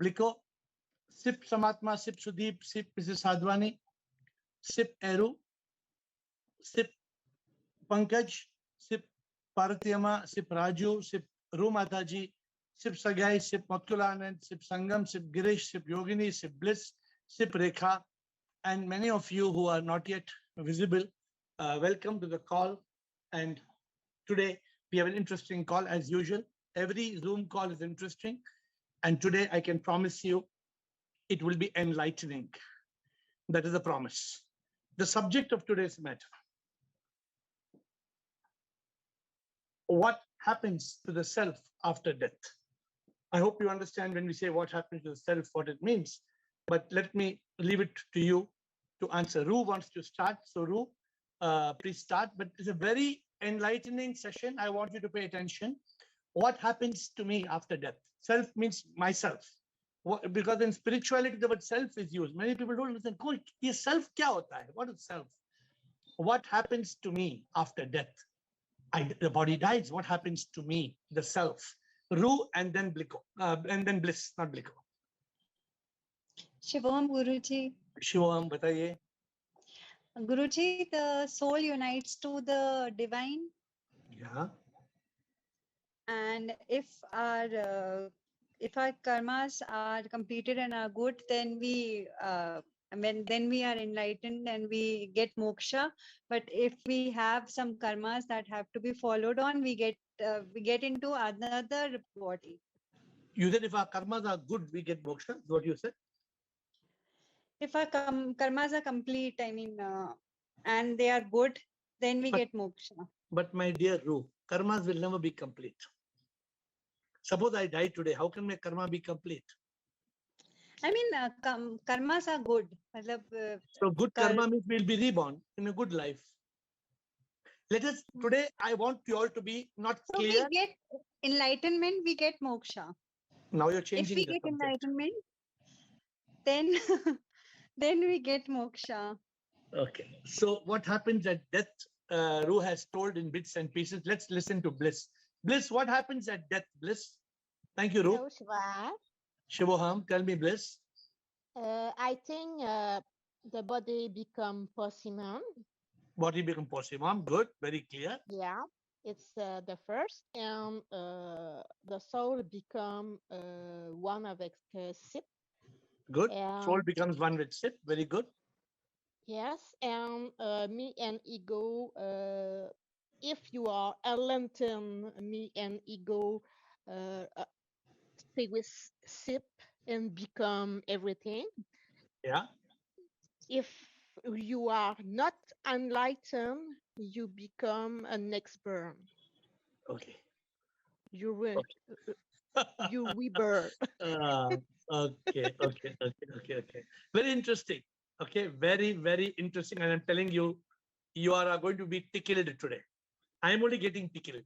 Bliko, Sip Samatma, Sip Sudeep, Sip Mrs. Sadhwani, Sip Eru, Sip Pankaj, Sip Paratiyama, Sip Raju, Sip Rumataji, Sip Sagai, Sip Matkulanand, Sip Sangam, Sip Girish, Sip Yogini, Sip Bliss, Sip Rekha, and many of you who are not yet visible, welcome to the call. And today we have an interesting call as usual. Every Zoom call is interesting. And today I can promise you it will be enlightening. That is a promise. The subject of today's matter. What happens to the self after death? I hope you understand when we say what happens to the self, what it means. But let me leave it to you to answer. Ru wants to start. So Ru, please start. But it's a very enlightening session. I want you to pay attention. What happens to me after death? Self means myself. Because in spirituality, the word self is used. Many people don't listen. This self kya hota hai? What is self? What happens to me after death? The body dies. What happens to me? The self. Ru and then Bliko. And then Bliss, not Bliko. Shivam Guruji. Shivam, bataiye. Guruji, the soul unites to the divine. Yeah. And if our karmas are completed and are good, then we are enlightened and we get moksha. But if we have some karmas that have to be followed on, we get into another body. You said if our karmas are good, we get moksha. Is what you said? If our karmas are complete, I mean, and they are good, then we get moksha. But my dear Ru, karmas will never be complete. Suppose I die today, how can my karma be complete? I mean, karmas are good. So good karma means we'll be reborn in a good life. Let us, today I want you all to be not clear. So we get enlightenment, we get moksha. Now you're changing the subject. If we get enlightenment, then, then we get moksha. Okay. So what happens at death, Ru has told in bits and pieces. Let's listen to Bliss. Bliss, what happens at death, Bliss? Thank you, Ru. Hello, Shiva. Shivoham, tell me, Bliss. I think the body become possimum. Body become possimum. Good, very clear. Yeah, it's the first, and the soul become one with Sip. Good. Soul becomes one with Sip. Very good. Yes, and me and ego. If you are enlightened, me and ego stay with Sip and become everything. Yeah. If you are not enlightened, you become an expert. Okay. You will. You rebirth. Okay. Very interesting. Okay, very, very interesting. And I'm telling you, you are going to be tickled today. I'm only getting tickled.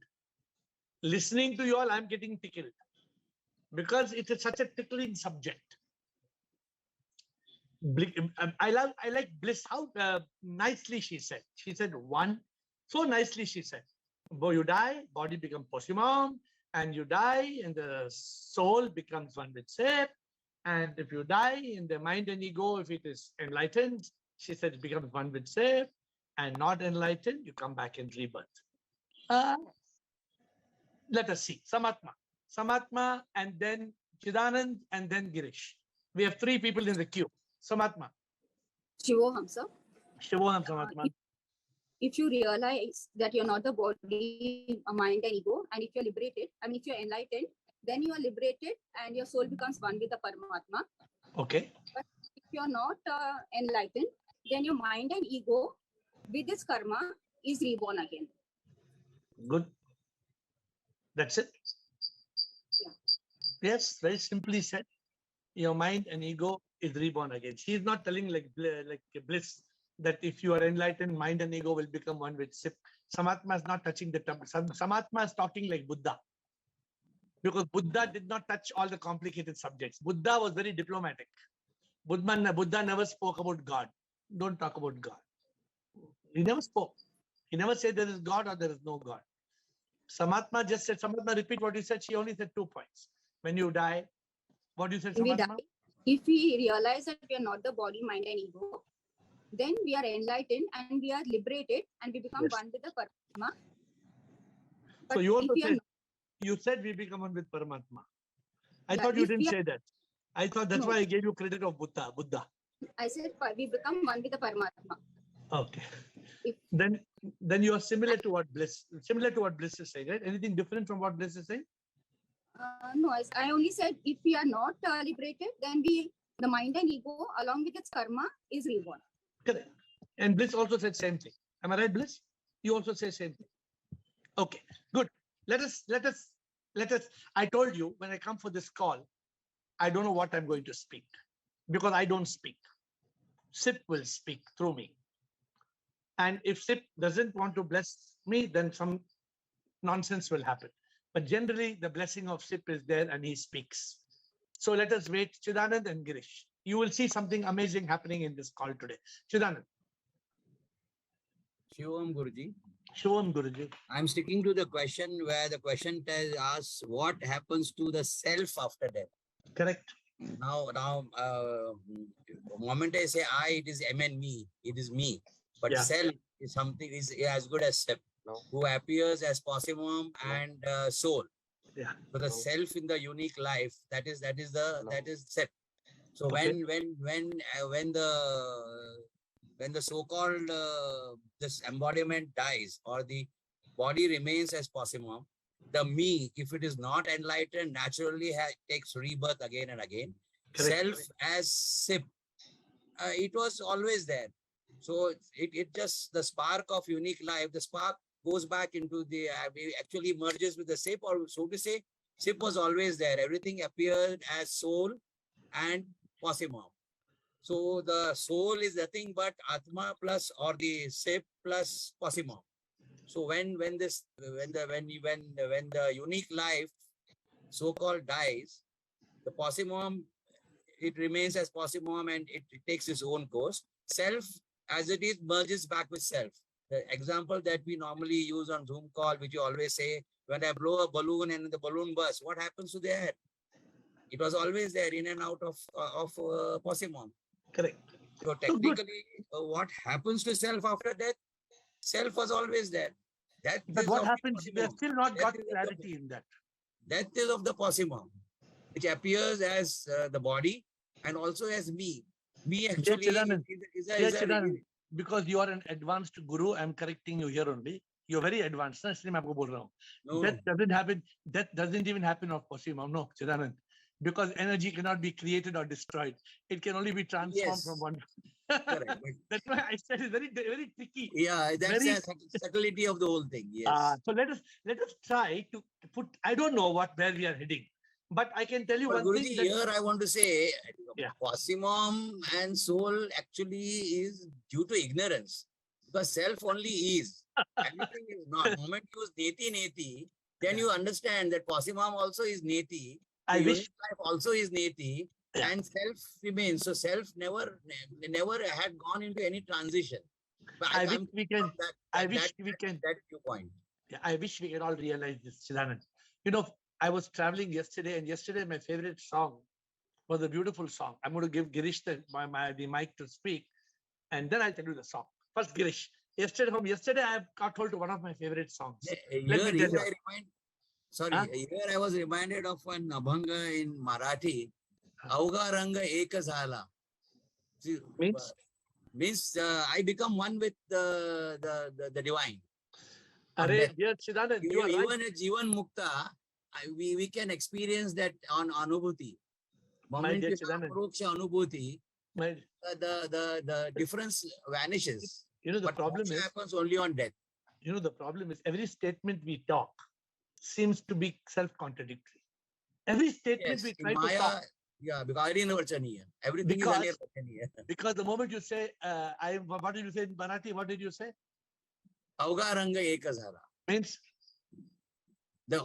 Listening to you all, I'm getting tickled. Because it is such a tickling subject. I like Bliss, how nicely she said. She said one, so nicely she said. You die, body becomes possimum, and you die, and the soul becomes one with Sip. And if you die in the mind and ego, if it is enlightened, she said it becomes one with Sip, and not enlightened, you come back in rebirth. Let us see. Samatma, and then Chidanand, and then Girish. We have three people in the queue. Samatma. Shivoham, sir. Shivoham, Samatma. If you realize that you're not the body, mind, and ego, and if you're liberated, I mean, if you're enlightened, then you are liberated and your soul becomes one with the Paramatma. Okay. But if you're not enlightened, then your mind and ego with this karma is reborn again. Good. That's it. Yeah. Yes, very simply said. Your mind and ego is reborn again. She is not telling like Bliss that if you are enlightened, mind and ego will become one with Sip. Samatma is not touching the term. Samatma is talking like Buddha. Because Buddha did not touch all the complicated subjects. Buddha was very diplomatic. Buddha never spoke about God. Don't talk about God. He never spoke. He never said there is God or there is no God. Samatma just said, Samatma, repeat what you said. She only said 2 points. When you die, What do you say, When we die, Samadma? if we realize that we are not the body, mind, and ego, then we are enlightened and we are liberated and we become Yes. one with the Paramatma. So But you if also we are said, not, you said we become one with Paramatma. I Yeah, thought you if didn't we are- say that. I thought that's No. why I gave you credit of Buddha. Buddha. I said we become one with the Paramatma. Okay. If Then you are similar to what Bliss is saying, right? Anything different from what Bliss is saying? no, I only said if we are not liberated, then the mind and ego, along with its karma, is reborn. Correct. And Bliss also said same thing. Am I right, Bliss? You also say same thing. Okay, good. Let us. I told you when I come for this call, I don't know what I'm going to speak because I don't speak. SIP will speak through me. And if SIP doesn't want to bless me, then some nonsense will happen. But generally, the blessing of SIP is there and he speaks. So let us wait, Chidanand and Girish. You will see something amazing happening in this call today. Chidanand. Shivam Guruji. Shivam Guruji. I'm sticking to the question where the question asks what happens to the self after death. Correct. Now, the moment I say I, it is M and me. It is me. But Yeah. self is something is as good as SIP, who appears as possible and soul. Yeah. So the self in the unique life, that is SIP. So Okay. when the so-called this embodiment dies or the body remains as possible, the me, if it is not enlightened, naturally takes rebirth again and again. Correct. Self as SIP, it was always there. So it just, the spark of unique life, the spark goes back into the, actually merges with the SIP, or so to say, SIP was always there. Everything appeared as soul and possible. So the soul is nothing but Atma plus, or the SIP plus possible. So when the unique life so-called dies, the possible, it remains as possible and it takes its own course. Self, as it is, merges back with self. The example that we normally use on Zoom call, which you always say, when I blow a balloon and the balloon bursts, what happens to the air? It was always there, in and out of possible. Correct. So technically, what happens to self after death? Self was always there. But what happens? We have still not got clarity in that. Death is of the possible, which appears as the body and also as me. Me actually is a because you are an advanced guru, I'm correcting you here only. You're very advanced. No, death doesn't happen. Death doesn't even happen of possible. No, Chidanand. Because energy cannot be created or destroyed. It can only be transformed from one. Correct. That's why I said it's very, very tricky. Yeah, that's the subtlety of the whole thing. Yes. So let us try to put. I don't know where we are heading, but I can tell you one Guruji, thing. Here I want to say, Yeah. Possimum and soul actually is due to ignorance, because self only is. Everything is not. The moment you use neti, then you understand that Possimum also is neti. I wish life also is neti, and self remains. So self never had gone into any transition. But I wish we can. That viewpoint. Yeah, I wish we can all realize this, Chidanand. You know, I was traveling yesterday, and yesterday my favorite song was a beautiful song. I'm going to give Girish the mic to speak, and then I'll tell you the song. First, Girish. Yesterday, I got hold to one of my favorite songs. Here I was reminded of one Abhanga in Marathi. Avga Ranga Eka Zala. Means I become one with the divine. Dear Chidanand, you are even a Jivan Mukta, we can experience that on Anubhuti. Moment you have Paroksha Anubhuti, the difference vanishes. You know, the problem is happens only on death. You know, the problem is every statement we talk seems to be self-contradictory. Every statement we try to talk. Yeah, because everything is anirvachaniya. Because the moment you say, what did you say in Marathi? What did you say? Avga Ranga Eka Zala. Means the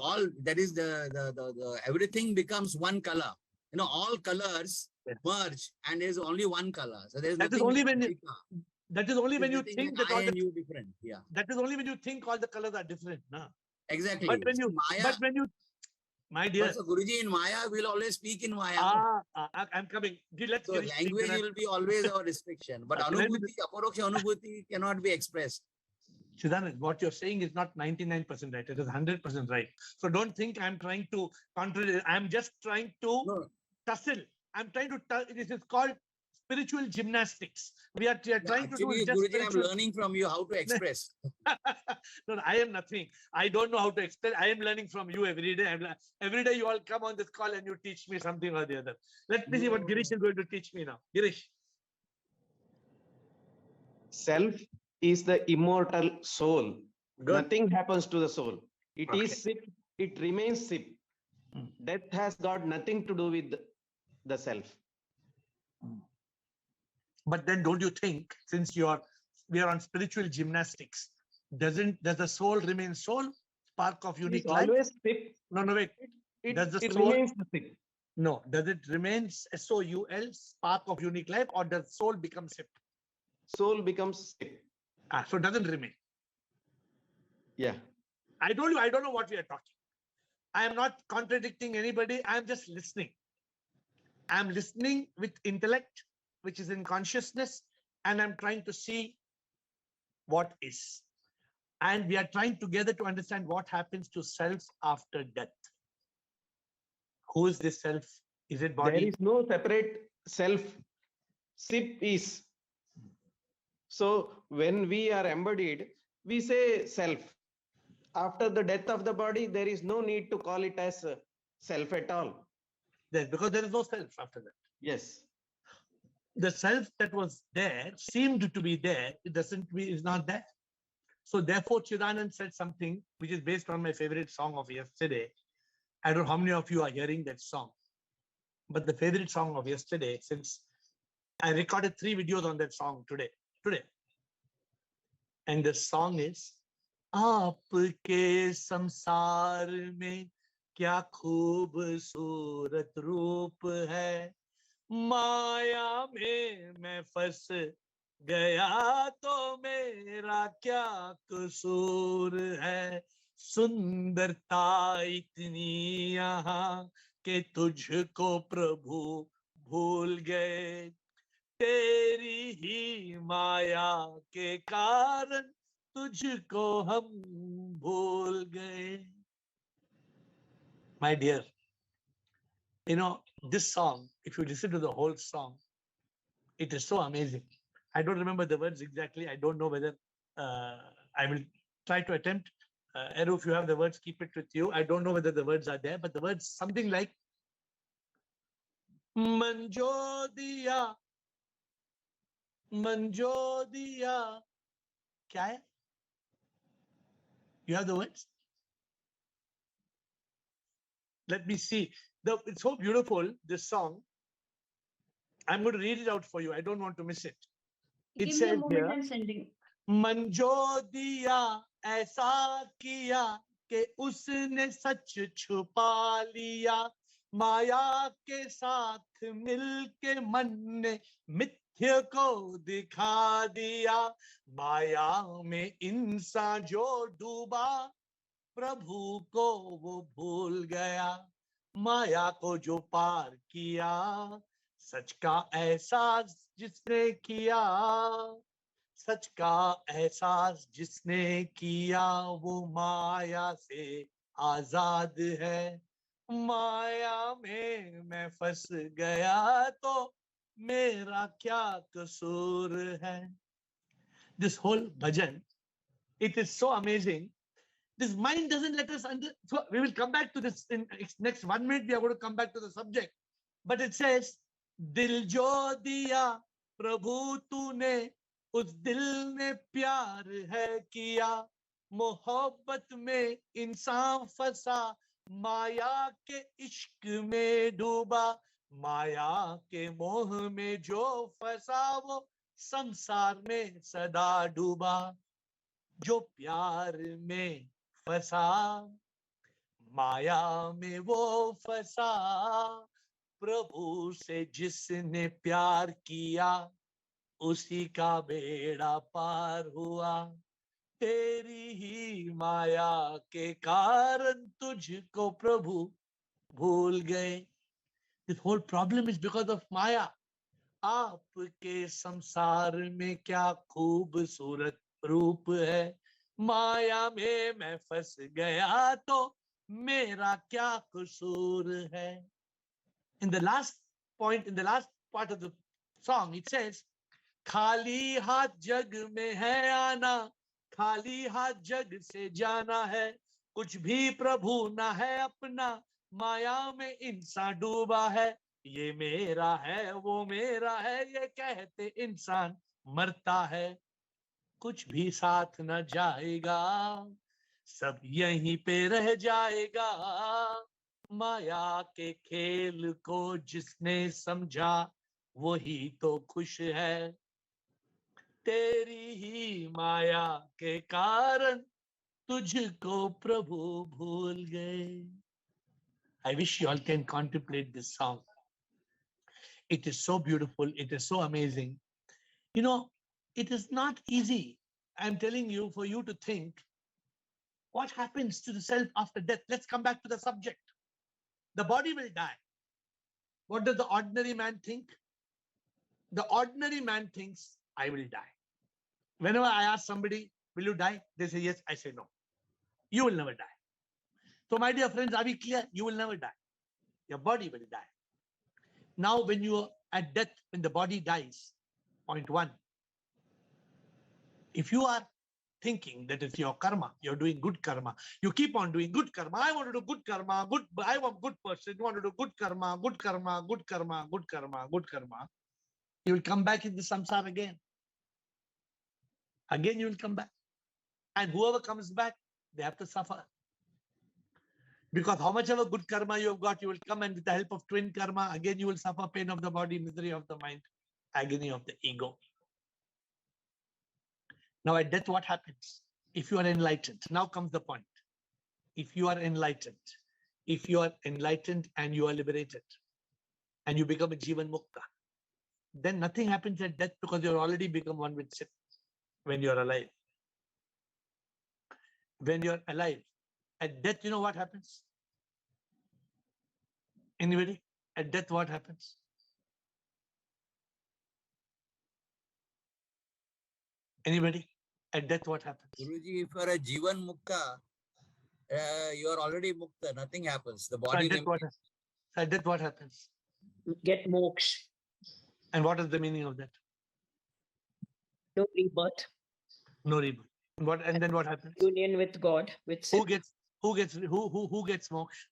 everything becomes one color. You know, all colors merge, and there is only one color. So there is that is only when you think that all you different. Yeah. That is only when you think all the colors are different. No? Exactly. But when you My dear. So Guruji, in Maya, we'll always speak in Maya. I'm coming. Let's So Girish speak, language then I- will be always our restriction. But Okay, let me- Anubhuti, Aparoksha Anubhuti cannot be expressed. Chidanand, what you're saying is not 99% right. It is 100% right. So don't think I'm trying to contradict. I'm just trying to No, tussle. I'm trying to. This is called spiritual gymnastics. We are trying to do actually, just Guruji, I'm spiritual. learning from you how to express. No, I am nothing. I don't know how to explain. I am learning from you every day. Every day you all come on this call and you teach me something or the other. Let me see what Girish is going to teach me now. Girish. Self is the immortal soul. Good. Nothing happens to the soul. It Okay. is sip, it remains sip. Death has got nothing to do with the self. But then don't you think, since we are on spiritual gymnastics, does the soul remain soul? Spark of It unique is life? always sip. No, wait. It, Does the it soul remains the sip. No, does it remain SOUL, spark of unique life, or does soul become SIP? Soul becomes sip. So it doesn't remain. Yeah. I told you, I don't know what we are talking. I am not contradicting anybody. I am just listening. I am listening with intellect, which is in consciousness, and I'm trying to see what is. And we are trying together to understand what happens to self after death. Who is this self? Is it body? There is no separate self. Sip is. So when we are embodied, we say self. After the death of the body, there is no need to call it as self at all. Yes, because there is no self after that. Yes. The self that was there, seemed to be there, it is not there. So therefore, Chidanand said something which is based on my favorite song of yesterday. I don't know how many of you are hearing that song, but the favorite song of yesterday, since I recorded 3 videos on that song today. And the song is, Aapke samsar mein kya khoobsurat roop hai, माया में मैं फंस गया तो मेरा क्या कसूर है, सुंदरता इतनी यहाँ कि तुझको प्रभु भूल गए, तेरी ही माया के कारण तुझको हम भूल गए. My dear, you know, this song, if you listen to the whole song, it is so amazing. I don't remember the words exactly. I don't know whether I will try to attempt. Eru, if you have the words, keep it with you. I don't know whether the words are there, but the words something like Manjo diya, kya hai? You have the words? Let me see. It's so beautiful, this song. I'm going to read it out for you. I don't want to miss it. It Give me a says moment, here, I'm sending. मंजो दिया ऐसा किया कि उसने सच छुपा लिया, माया के साथ मिलके मन ने मिथ्य को दिखा दिया, माया में इंसान जो डूबा प्रभु को वो भूल गया, माया को जो पार किया, सच का एहसास जिसने किया, सच का एहसास जिसने किया वो माया से आजाद है, माया में मैं फंस गया तो मेरा क्या कसूर है. This whole bhajan, it is so amazing. This mind doesn't let us so we will come back to this in next 1 minute. We are going to come back to the subject, but it says, दिल जो दिया प्रभु तूने, उस दिल ने प्यार है किया, मोहब्बत में इंसान फंसा, माया के इश्क में डूबा, माया के मोह में जो फंसा वो संसार में सदा डूबा, जो प्यार में फंसा माया में वो फंसा, प्रभु से जिसने प्यार किया उसी का बेड़ा पार हुआ, तेरी ही माया के कारण तुझको प्रभु bhul gaye. This whole problem is because of Maya. आपके संसार में क्या खूबसूरत रूप है, माया में मैं फंस गया तो मेरा क्या कसूर है. In the last point, in the last part of the song, it says, खाली हाथ जग में है आना, खाली हाथ जग से जाना है, कुछ भी प्रभु ना है अपना, माया में इंसान डूबा है. ये मेरा है वो मेरा है ये कहते इंसान मरता है, कुछ भी साथ न जाएगा, सब यहीं पे रह जाएगा. माया के खेल को जिसने समझा वही तो खुश है, तेरी ही माया के कारण तुझको प्रभु भूल गए. I wish you all can contemplate this song. It is so beautiful. It is so amazing. You know, it is not easy, I'm telling you, for you to think what happens to the self after death. Let's come back to the subject. The body will die. What does the ordinary man think? The ordinary man thinks, I will die. Whenever I ask somebody, will you die? They say yes. I say no. You will never die. So my dear friends, are we clear? You will never die. Your body will die. Now, when you are at death, when the body dies, point one, if you are thinking that it's your karma, you're doing good karma, you keep on doing good karma. I want to do good karma, good, I am a good person, you want to do good karma, good karma, good karma, good karma, good karma. You will come back in the samsara again. Again, you will come back. And whoever comes back, they have to suffer. Because how much of a good karma you have got, you will come, and with the help of twin karma, again you will suffer pain of the body, misery of the mind, agony of the ego. Now at death, what happens? If you are enlightened, now comes the point. If you are enlightened and you are liberated, and you become a Jivan Mukta, then nothing happens at death because you're already become one with Sip when you're alive. When you're alive, at death, you know what happens? Anybody? At death, what happens? Anybody? At death, what happens? Guruji, if you are a Jivan Mukta, you are already Mukta, nothing happens. The body remains. At death, what happens? Get moksha. And what is the meaning of that? No rebirth. No rebirth. What, and then what happens? Union with God. With who gets moksha?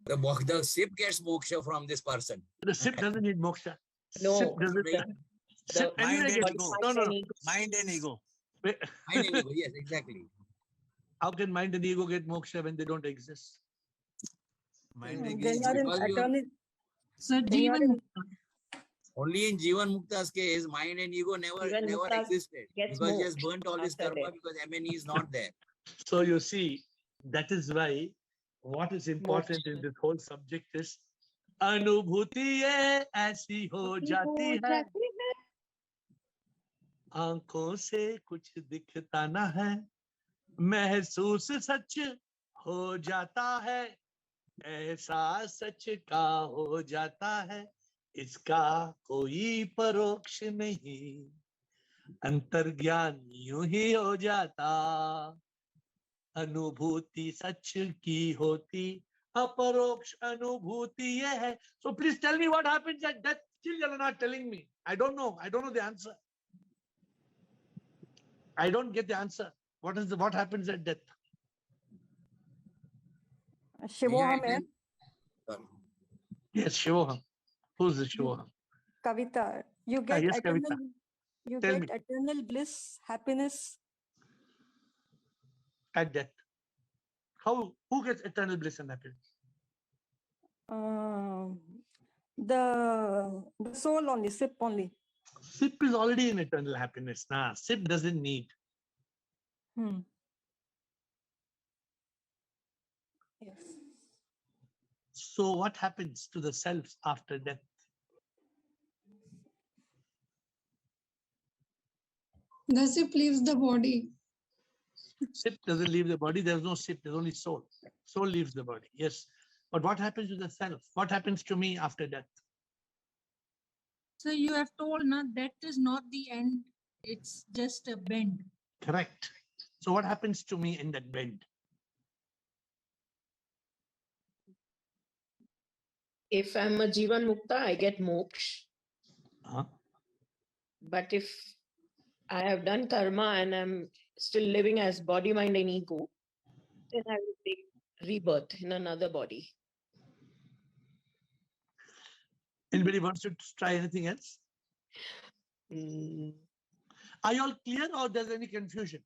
The Sip gets moksha from this person. The Sip doesn't need moksha. No, Sip doesn't. the Mind and ego. Mind and ego. Mind and ego. Yes, exactly. How can mind and ego get moksha when they don't exist? Mind and They ego. are in Because you- eternal. So Jivan Only in Jivan Mukta's case, mind and ego never Jivan Mukta existed. gets Because he has moksha burnt all his after karma death. because MNE is not there. So you see, that is why what is important Moksha. in this whole subject is अनुभूति ये ऐसी हो जाती है, आंखों से कुछ दिखता ना है, महसूस सच हो जाता है, ऐसा सच का हो जाता है, इसका कोई परोक्ष नहीं, अंतर्ज्ञान यूं ही हो जाता, अनुभूति सच की होती, अपरोक्ष अनुभूति ये है. So please tell me what happens at death. Still you are not telling me. I don't know the answer. I don't get the answer. What happens at death? Shivoham hai. Yes, Shivoham. Who's the Shivoham? Kavita. You get yes, eternal. Kavita. You Tell get me. eternal bliss, happiness. At death. Who gets eternal bliss and happiness? The soul only, Sip only. Sip is already in eternal happiness. Sip doesn't need. Yes. So what happens to the self after death? The Sip leaves the body. Sip doesn't leave the body. There's no Sip. There's only soul. Soul leaves the body. Yes. But what happens to the self? What happens to me after death? So you have told now that is not the end. It's just a bend. Correct. So what happens to me in that bend? If I'm a Jivan Mukta, I get moksha. Uh-huh. But if I have done karma and I'm still living as body, mind, and ego, then I will take rebirth in another body. Anybody wants to try anything else? Mm, Are you all clear or there's any confusion?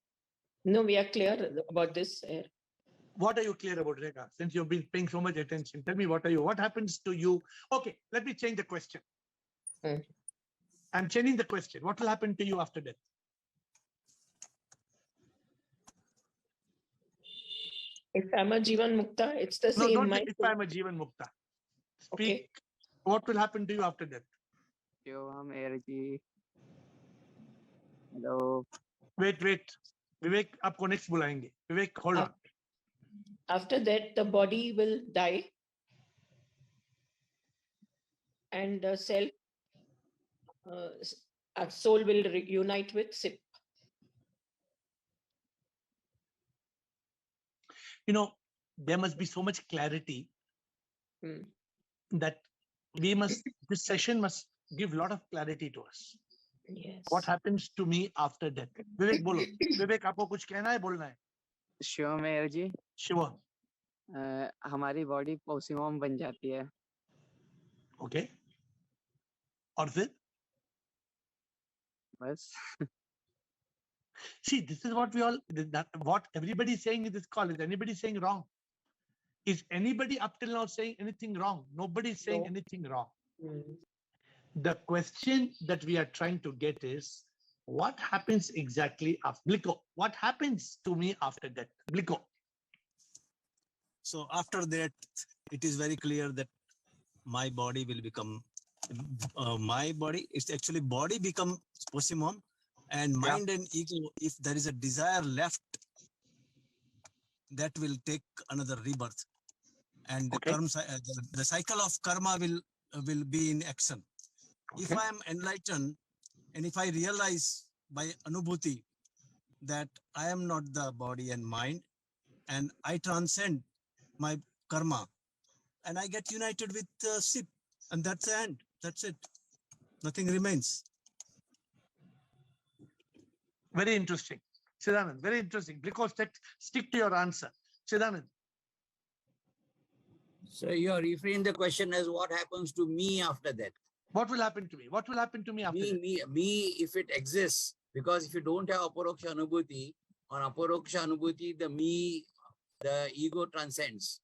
no, we are clear about this. What are you clear about, Rekha? Since you've been paying so much attention, tell me what happens to you? Okay, let me change the question. I'm changing the question. What will happen to you after death? If I'm a Jivan Mukta, it's the No, same. don't say if I'm a Jivan Mukta. Speak. Okay. What will happen to you after death? Shivam AiR ji. Hello. Wait. Vivek, आपको next बुलाएंगे. Vivek, hold on. After that, the body will die and the self, our soul will reunite with SIP. You know, there must be so much clarity that this session must give a lot of clarity to us. Yes. What happens to me after death? Vivek, बोलो. Vivek, आपको कुछ कहना है, बोलना है? Shivam AiR जी. शिवम. हमारी body पोसीमोम बन जाती है. Okay. और फिर? बस. See, this is what what everybody is saying in this call. Is anybody saying wrong? Is anybody up till now saying anything wrong? Nobody is saying anything wrong. The question that we are trying to get is, what happens exactly after Bliko? What happens to me after death? Bliko. So after that, it is very clear that my body will become, my body is actually body become posimum, and mind and ego, if there is a desire left, that will take another rebirth. And the cycle of karma will be in action. If I am enlightened and if I realize by anubhuti that I am not the body and mind, and I transcend my karma, and I get united with SIP, and that's the end. That's it. Nothing remains. Very interesting. Siddhanand, very interesting. Because stick to your answer. Siddhanand. So you're reframing the question as what happens to me after that? What will happen to me? What will happen to me after that? Me, if it exists, because if you don't have aparoksha anubhuti, on aparoksha anubhuti, the ego transcends.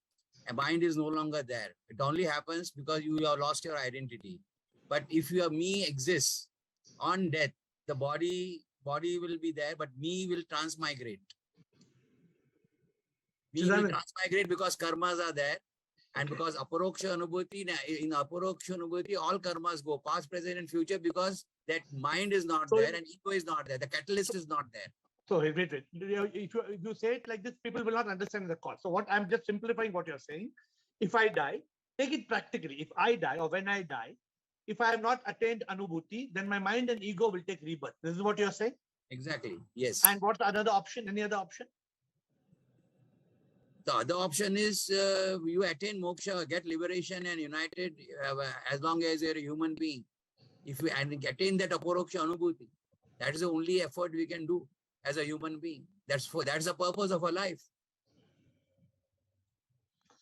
A mind is no longer there. It only happens because you have lost your identity. But if your me exists on death, the body will be there, but me will transmigrate. Me will transmigrate because karmas are there. And because aparoksha anubhuti, in aparoksha anubhuti, all karmas go past, present, and future because that mind is not there and ego is not there. The catalyst is not there. So wait. If you say it like this, people will not understand the call. So what I'm just simplifying what you're saying. If I die, take it practically. If I die or when I die, if I have not attained anubhuti, then my mind and ego will take rebirth. This is what you're saying? Exactly. Yes. And what's another option? Any other option? The other option is you attain moksha, get liberation and united as long as you're a human being. If you attain that aparoksha anubhuti, that is the only effort we can do as a human being. That's the purpose of our life.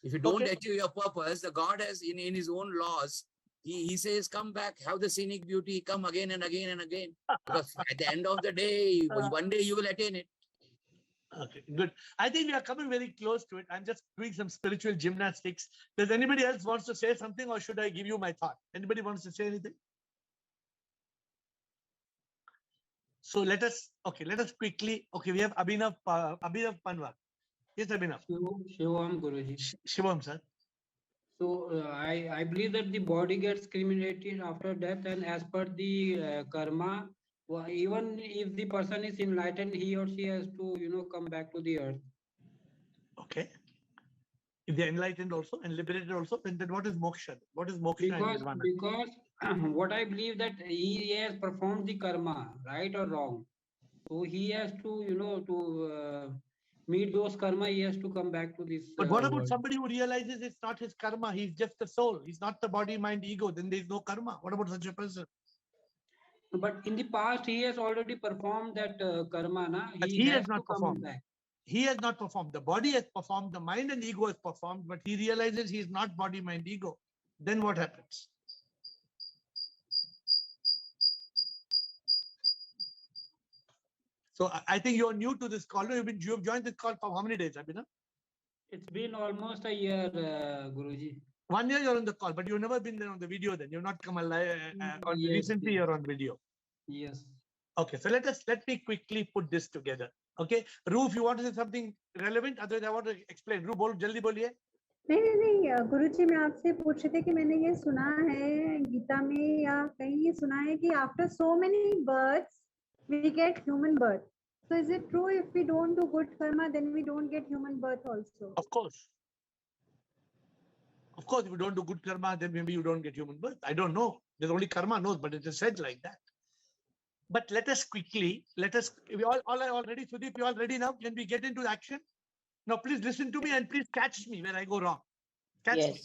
If you don't achieve your purpose, the God has in his own laws, he says, come back, have the scenic beauty, come again and again and again. Because at the end of the day, one day you will attain it. Okay, good. I think we are coming very close to it. I'm just doing some spiritual gymnastics. Does anybody else wants to say something, or should I give you my thought? Anybody wants to say anything? So let us quickly. Okay, we have Abhinav Panwar. Yes, Abhinav. Shivam Guruji. Shivam, sir. So I believe that the body gets cremated after death, and as per the karma, even if the person is enlightened, he or she has to come back to the earth. Okay. If they're enlightened also and liberated also, then what is moksha? What is moksha and nirvana? Because what I believe that he has performed the karma, right or wrong. So he has to, to meet those karma, he has to come back to this But what about world. somebody who realizes it's not his karma, he's just the soul, he's not the body, mind, ego, then there's no karma. What about such a person? But in the past, he has already performed that karma, na? But He he has has to not come performed. back. He has not performed. The body has performed, the mind and ego has performed, but he realizes he is not body, mind, ego. Then what happens? So I think you're new to this call. You've joined this call for how many days, Abhinav? It's been almost a year, Guruji. 1 year you're on the call, but you've never been there on the video then. You've not come alive. Recently you're on video. Yes. Okay, so let me quickly put this together. Okay, Ru, if you want to say something relevant, otherwise I want to explain. Ru, jaldi boliye. नहीं गुरुजी मैं आपसे पूछ रही थी कि मैंने ये सुना है गीता में या कहीं ये सुना है कि after so many births we get human birth. So is it true if we don't do good karma then we don't get human birth also? Of course. Of course, if you don't do good karma, then maybe you don't get human birth. I don't know. There's only karma knows, but it is said like that. But let us quickly, we all are ready. Sudeep, you all ready now? Can we get into action? Now, please listen to me and please catch me when I go wrong. Catch me.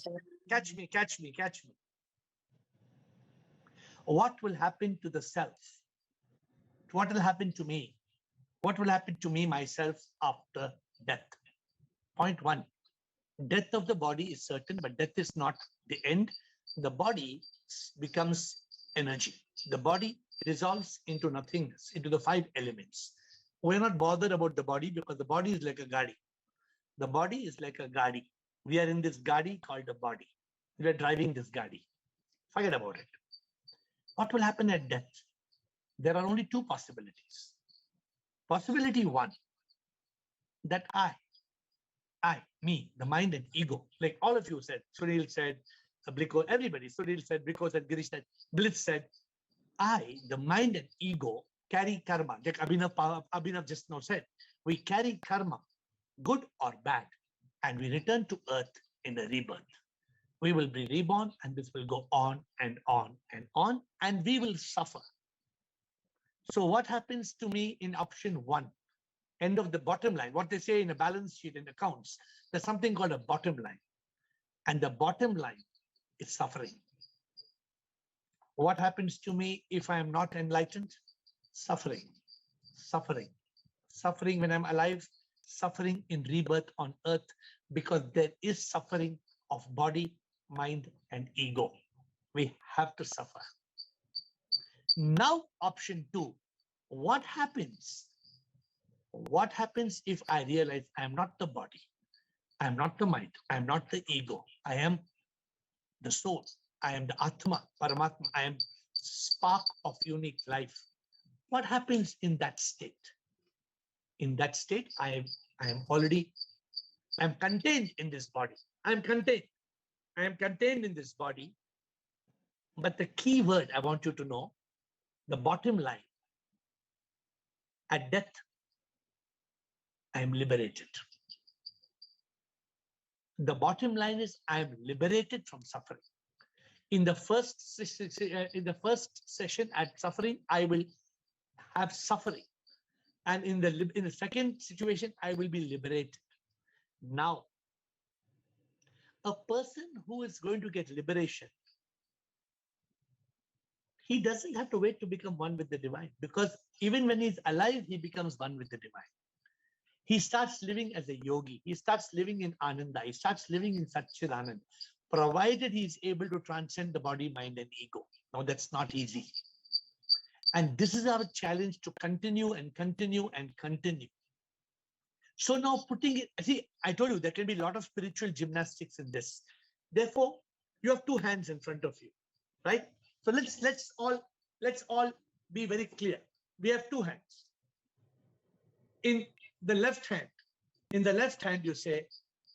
What will happen to the self? What will happen to me? What will happen to me, myself, after death? Point one, death of the body is certain, but death is not the end. The body becomes energy. The body resolves into nothingness, into the 5 elements. We're not bothered about the body because the body is like a gadi. The body is like a gadi. We are in this gadi called a body. We are driving this gadi. Forget about it. What will happen at death? There are only 2 possibilities. Possibility 1, that I, me, the mind and ego, like all of you said, Sunil said, Bliko, everybody, Sunil said, Bliko said, Girish said, Blitz said, I, the mind and ego, carry karma. Like Abhinav just now said, we carry karma, good or bad, and we return to earth in a rebirth. We will be reborn, and this will go on and on and on, and we will suffer. So what happens to me in option 1? End of the bottom line, what they say in a balance sheet in accounts, there's something called a bottom line. And the bottom line is suffering. What happens to me if I am not enlightened? Suffering, suffering, suffering when I'm alive, suffering in rebirth on earth, because there is suffering of body, mind, and ego. We have to suffer. Now, option 2, what happens? What happens if I realize I am not the body, I am not the mind, I am not the ego, I am the soul, I am the Atma, Paramatma, I am spark of unique life. What happens in that state? In that state, I am contained in this body. I am contained in this body. But the key word I want you to know, the bottom line, at death, I am liberated. The bottom line is I am liberated from suffering. In the first session at suffering, I will have suffering. And in the second situation, I will be liberated. Now, a person who is going to get liberation, he doesn't have to wait to become one with the divine, because even when he's alive, he becomes one with the divine. He starts living as a yogi. He starts living in Ananda. He starts living in Satchidanand, provided he is able to transcend the body, mind, and ego. Now, that's not easy. And this is our challenge, to continue and continue and continue. So now putting it, see, I told you there can be a lot of spiritual gymnastics in this. Therefore, you have 2 hands in front of you, right? So let's all be very clear. We have 2 hands. In the left hand, you say,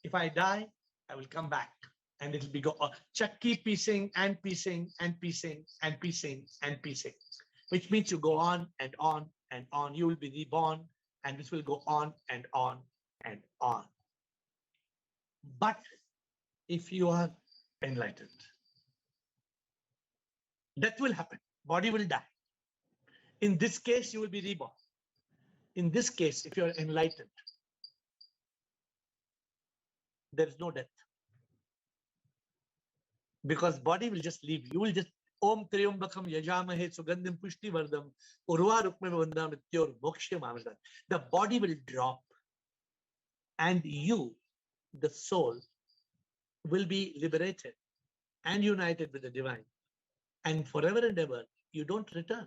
if I die, I will come back. And it'll be keep piecing and piecing and piecing and piecing and piecing, which means you go on and on and on. You will be reborn, and this will go on and on and on. But if you are enlightened, death will happen. Body will die. In this case, you will be reborn. In this case, if you are enlightened, there is no death. Because body will just leave. You will just Om Triambakam Yajamahe Sugandhim Pushti Vardam Urva Rukme Vandam Mrityor Moksha Mamradam. The body will drop, and you, the soul, will be liberated and united with the divine. And forever and ever, you don't return.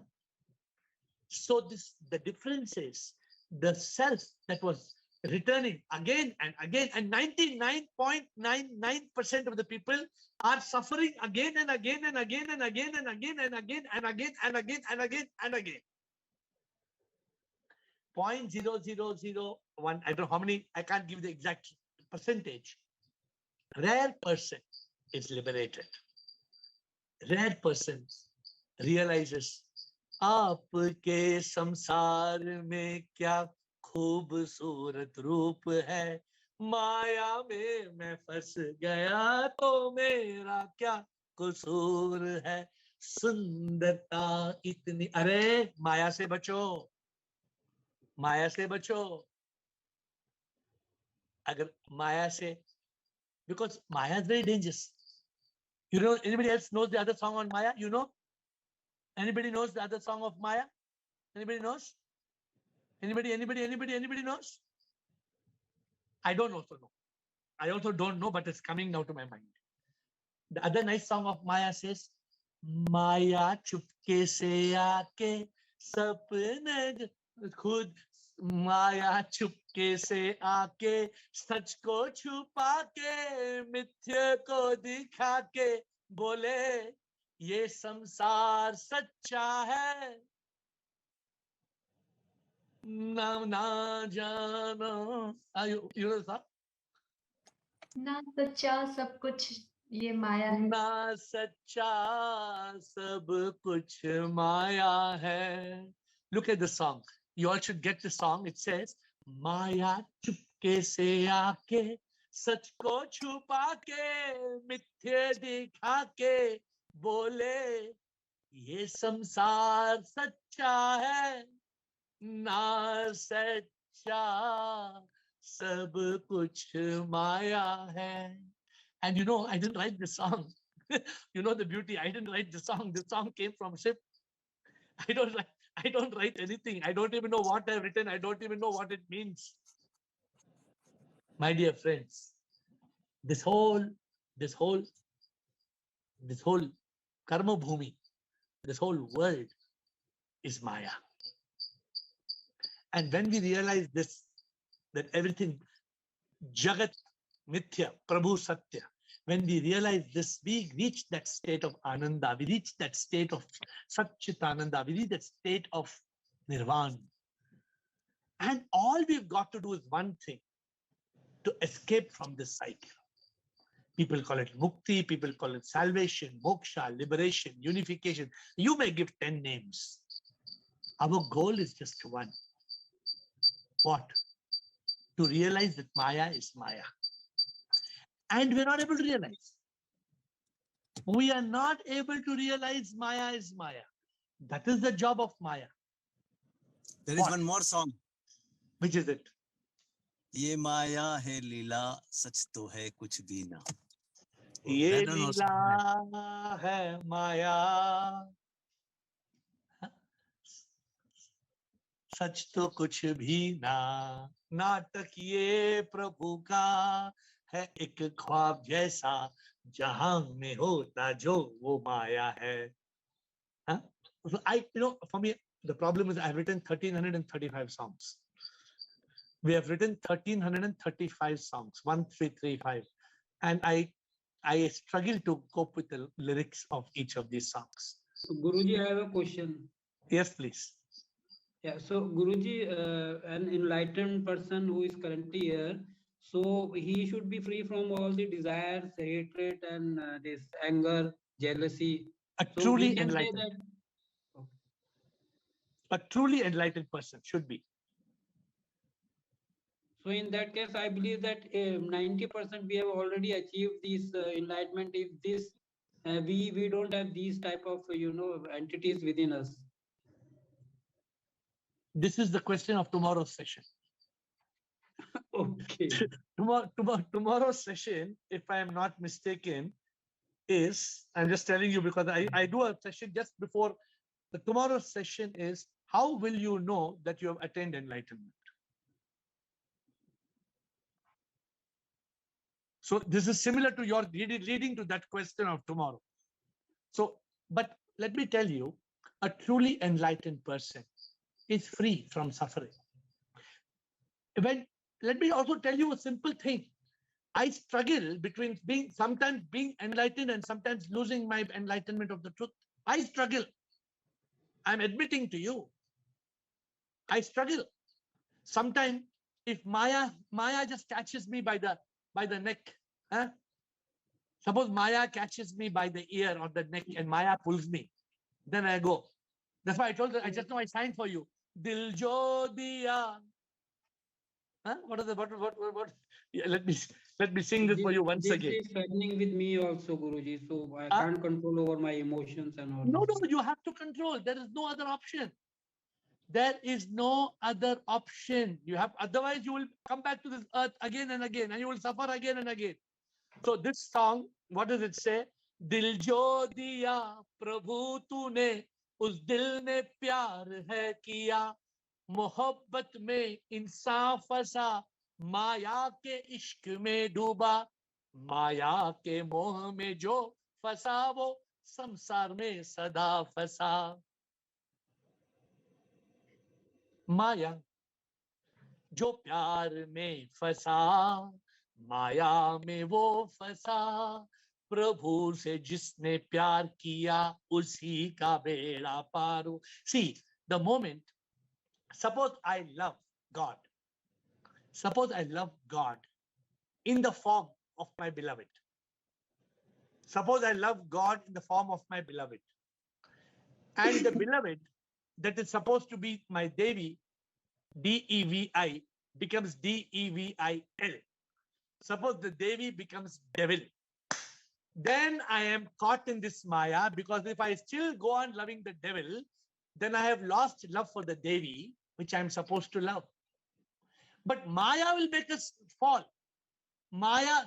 So the difference is the self that was returning again and again, and 99.99% of the people are suffering again and again and again and again and again and again and again and again and again and again. 0.0001, I don't know how many, I can't give the exact percentage. Rare person is liberated. Rare person realizes, आपके संसार में क्या खूबसूरत रूप है, माया में मैं फंस गया तो मेरा क्या कसूर है, सुंदरता इतनी, अरे माया से बचो, माया से बचो. अगर माया से, because Maya is very dangerous. You know, anybody else knows the other song on Maya? You know? Anybody knows the other song of Maya? Anybody knows? Anybody knows? I don't also know. I also don't know, but it's coming now to my mind. The other nice song of Maya says, Maya chupke se aake sapne khud, Maya chupke se aake sach ko chupa ke mithya ko dikha ke bole ye samsar sachcha hai. ना जानो, you know the song? ना सच्चा सब कुछ ये माया है. ना सच्चा सब कुछ माया है. Look at the song. You all should get the song. It says, माया चुपके से आके सच को छुपा के मिथ्ये दिखा के बोले ये संसार सच्चा है, ना सच्चा सब कुछ माया है. And you know, I didn't write the song. You know the beauty. I didn't write the song. The song came from ship. I don't write anything. I don't even know what I've written. I don't even know what it means. My dear friends, this whole karma bhumi, this whole world is Maya. And when we realize this, that everything Jagat Mithya, Prabhu Satya, when we realize this, we reach that state of Ananda, we reach that state of Satchitananda, we reach that state of Nirvana. And all we've got to do is one thing, to escape from this cycle. People call it mukti, people call it salvation, moksha, liberation, unification. You may give 10 names. Our goal is just one. What? To realize that Maya is Maya. And we're not able to realize. We are not able to realize Maya is Maya. That is the job of Maya. There is one more song. Which is it? ये माया है लीला सच तो है कुछ भी ना. ये लीला है माया सच तो कुछ भी ना. नाटक ये प्रभु का है एक ख्वाब जैसा, जहां में होता जो वो माया है. So for me, the problem is I've written 1335 songs. We have written 1335 songs, 1335, and I struggle to cope with the lyrics of each of these songs. So, Guruji, I have a question. Yes, please. Yeah, so Guruji, an enlightened person who is currently here, so he should be free from all the desires, hatred, and this anger, jealousy. A So truly we can say enlightened. that A truly enlightened person should be. So in that case, I believe that 90% we have already achieved this enlightenment. If this we don't have these type of entities within us. This is the question of tomorrow's session. Okay. Tomorrow's session, if I am not mistaken, is, I'm just telling you because I do a session just before the tomorrow's session is, how will you know that you have attained enlightenment? So this is similar to your leading to that question of tomorrow. So, but let me tell you, a truly enlightened person is free from suffering. Let me also tell you a simple thing. I struggle between sometimes being enlightened and sometimes losing my enlightenment of the truth. I struggle. I'm admitting to you. I struggle. Sometimes if Maya just catches me by the neck, huh? Suppose Maya catches me by the ear or the neck and Maya pulls me, then I go. That's why I told her, I just know I signed for you. Dil jo diya. Huh? What are the what? Yeah, let me sing this for you once again. This is happening with me also, Guruji. So I can't control over my emotions and all. No, you have to control. There is no other option. There is no other option. You have, otherwise you will come back to this earth again and again, and you will suffer again and again. So this song, what does it say? Dil jo diya Prabhu tune, us dil ne pyar hai kiya, मोहब्बत में इंसान फंसा, माया के इश्क में डूबा, माया के मोह में जो फंसा वो संसार में सदा फंसा. माया जो प्यार में फंसा, माया में वो फंसा, प्रभु से जिसने प्यार किया उसी का बेड़ा पार हो. See, the moment, suppose I love God. Suppose I love God in the form of my beloved. Suppose I love God in the form of my beloved. And the beloved that is supposed to be my Devi, D-E-V-I, becomes D-E-V-I-L. Suppose the Devi becomes devil. Then I am caught in this Maya, because if I still go on loving the devil, then I have lost love for the Devi, which I am supposed to love. But Maya will make us fall. Maya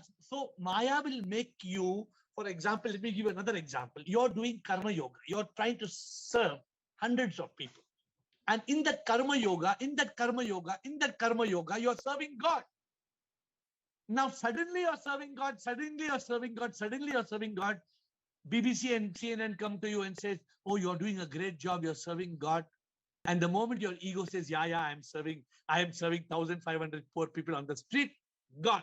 will make you, for example, let me give you another example. You're doing karma yoga. You're trying to serve hundreds of people. And in that karma yoga, you're serving God. Now, suddenly you're serving God, suddenly you're serving God. BBC and CNN come to you and says, oh, you're doing a great job. You're serving God. And the moment your ego says, yeah, I am serving 1,500 poor people on the street, gone.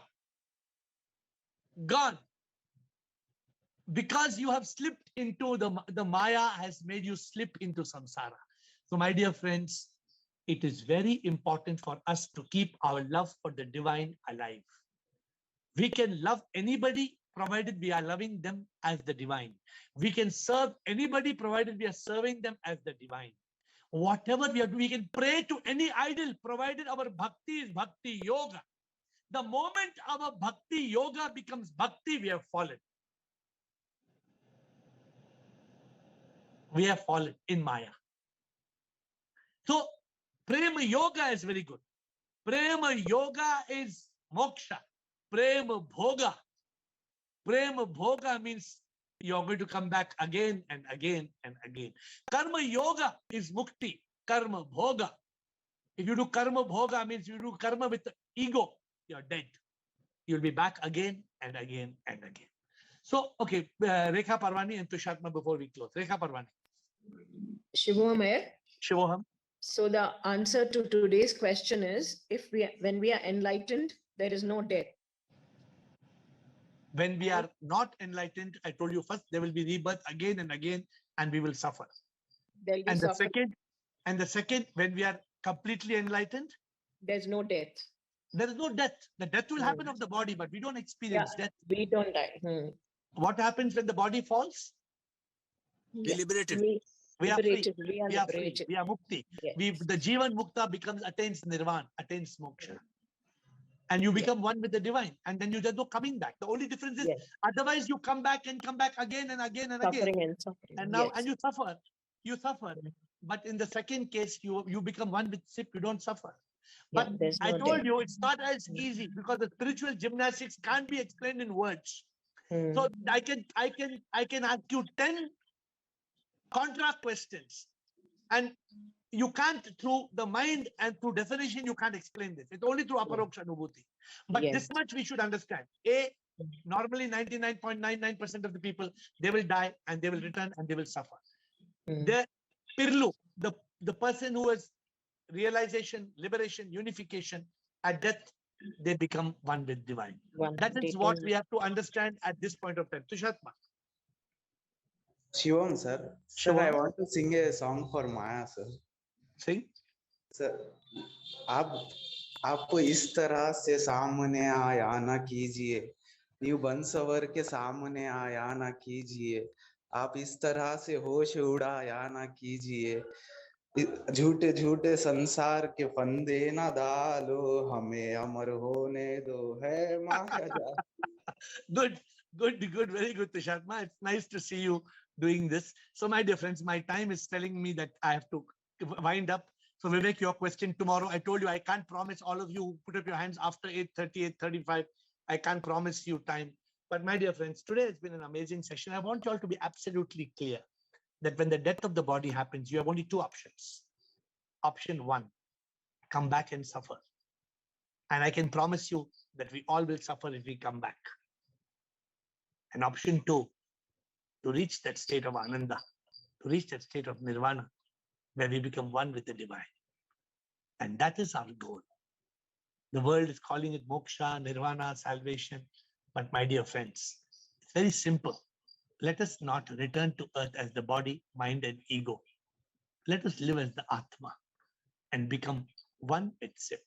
Because you have slipped into the Maya has made you slip into samsara. So my dear friends, it is very important for us to keep our love for the divine alive. We can love anybody provided we are loving them as the divine. We can serve anybody provided we are serving them as the divine. Whatever we are doing, we can pray to any idol provided our bhakti is bhakti yoga. The moment our bhakti yoga becomes bhakti, we have fallen. We have fallen in Maya. So, Prema Yoga is very good. Prema Yoga is moksha. Prema Bhoga. Prema Bhoga means you're going to come back again and again and again. Karma Yoga is mukti. Karma Bhoga. If you do Karma Bhoga, means you do karma with the ego, you're dead. You'll be back again and again and again. So, okay, Rekha Parwani and Tushatma before we close. Rekha Parwani. Shivoham AiR. Shivoham. So the answer to today's question is, when we are enlightened, there is no death. When we are not enlightened, I told you first, there will be rebirth again and again, and we will suffer. And the second, when we are completely enlightened, there's no death. There is no death. The death will happen of the body, but we don't experience death. We don't die. What happens when the body falls? We liberated. We are free. We are free. We are mukti. Yes. The Jivan Mukta attains nirvana, attains moksha. and you become one with the divine, and then you just no coming back. The only difference is otherwise you come back and come back again and again and again. Suffering and suffering. And now and you suffer. You suffer. But in the second case, you become one with SIP, you don't suffer. But I told you it's not as easy because the spiritual gymnastics can't be explained in words. So I can ask you 10 contra questions, and you can't through the mind and through definition, you can't explain this. It's only through aparoksha anubhuti. But this much we should understand. Normally 99.99% of the people, they will die and they will return and they will suffer. The pirlu, the person who has realization, liberation, unification, at death, they become one with divine. That is what we have to understand at this point of time. Tushatma. Shivam, sir. Sir, I want to sing a song for Maya, sir. Sing. Sir, आप इस तरह से सामने आया ना कीजिए, new बंसवर के सामने आया ना कीजिए, आप इस तरह से होश उड़ाया ना कीजिए, झूठे झूठे संसार के फंदे ना डालो, हमें अमर होने दो, है माया जा. Good, very good, Tushatma. It's nice to see you doing this. So, my dear friends, my time is telling me that I have to wind up. So, Vivek, your question tomorrow. I told you I can't promise all of you who put up your hands after 8:30, 8:35. I can't promise you time. But my dear friends, today has been an amazing session. I want you all to be absolutely clear that when the death of the body happens, you have only two options. Option one, come back and suffer. And I can promise you that we all will suffer if we come back. And option two, to reach that state of Ananda, to reach that state of Nirvana, where we become one with the divine. And that is our goal. The world is calling it moksha, nirvana, salvation. But my dear friends, it's very simple. Let us not return to earth as the body, mind, and ego. Let us live as the Atma and become one with SIP.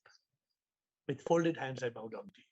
With folded hands, I bow down to you.